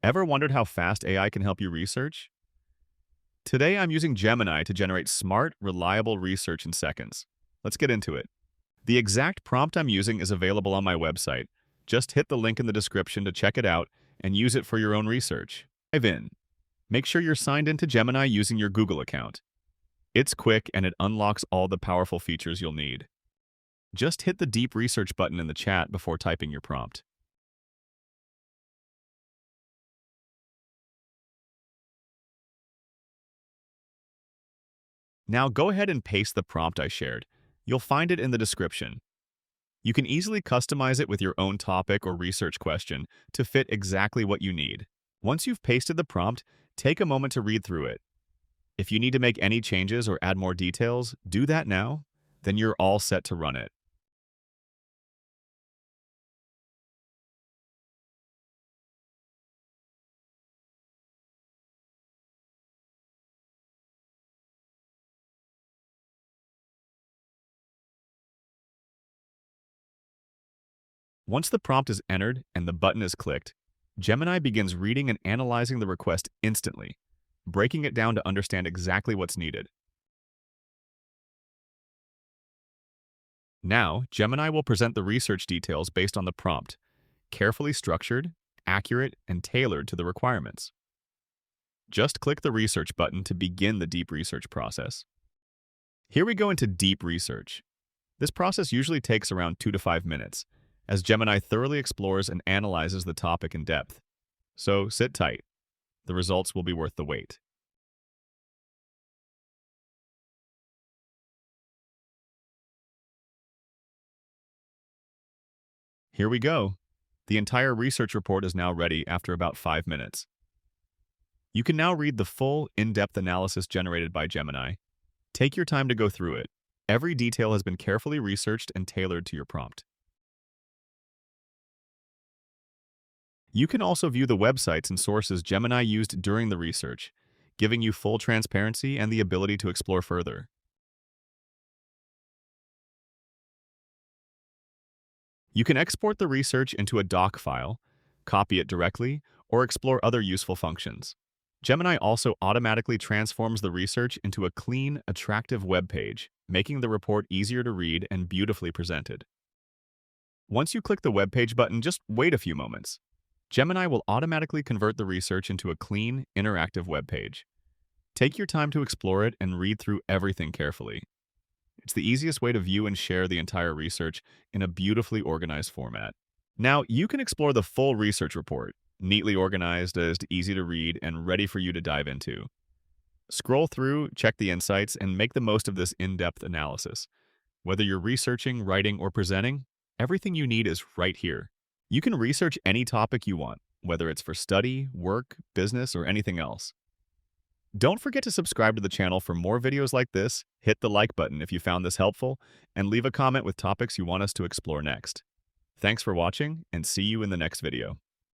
Ever wondered how fast AI can help you research? Today I'm using Gemini to generate smart, reliable research in seconds. Let's get into it. The exact prompt I'm using is available on my website. Just hit the link in the description to check it out and use it for your own research. Dive in. Make sure you're signed into Gemini using your Google account. It's quick and it unlocks all the powerful features you'll need. Just hit the Deep Research button in the chat before typing your prompt. Now go ahead and paste the prompt I shared. You'll find it in the description. You can easily customize it with your own topic or research question to fit exactly what you need. Once you've pasted the prompt, take a moment to read through it. If you need to make any changes or add more details, do that now, then you're all set to run it. Once the prompt is entered and the button is clicked, Gemini begins reading and analyzing the request instantly, breaking it down to understand exactly what's needed. Now, Gemini will present the research details based on the prompt, carefully structured, accurate, and tailored to the requirements. Just click the research button to begin the deep research process. Here we go into deep research. This process usually takes around 2 to 5 minutes, as Gemini thoroughly explores and analyzes the topic in depth. So sit tight. The results will be worth the wait. Here we go. The entire research report is now ready after about 5 minutes. You can now read the full, in-depth analysis generated by Gemini. Take your time to go through it. Every detail has been carefully researched and tailored to your prompt. You can also view the websites and sources Gemini used during the research, giving you full transparency and the ability to explore further. You can export the research into a doc file, copy it directly, or explore other useful functions. Gemini also automatically transforms the research into a clean, attractive web page, making the report easier to read and beautifully presented. Once you click the web page button, just wait a few moments. Gemini will automatically convert the research into a clean, interactive web page. Take your time to explore it and read through everything carefully. It's the easiest way to view and share the entire research in a beautifully organized format. Now, you can explore the full research report, neatly organized, as easy to read, and ready for you to dive into. Scroll through, check the insights, and make the most of this in-depth analysis. Whether you're researching, writing, or presenting, everything you need is right here. You can research any topic you want, whether it's for study, work, business, or anything else. Don't forget to subscribe to the channel for more videos like this, hit the like button if you found this helpful, and leave a comment with topics you want us to explore next. Thanks for watching, and see you in the next video.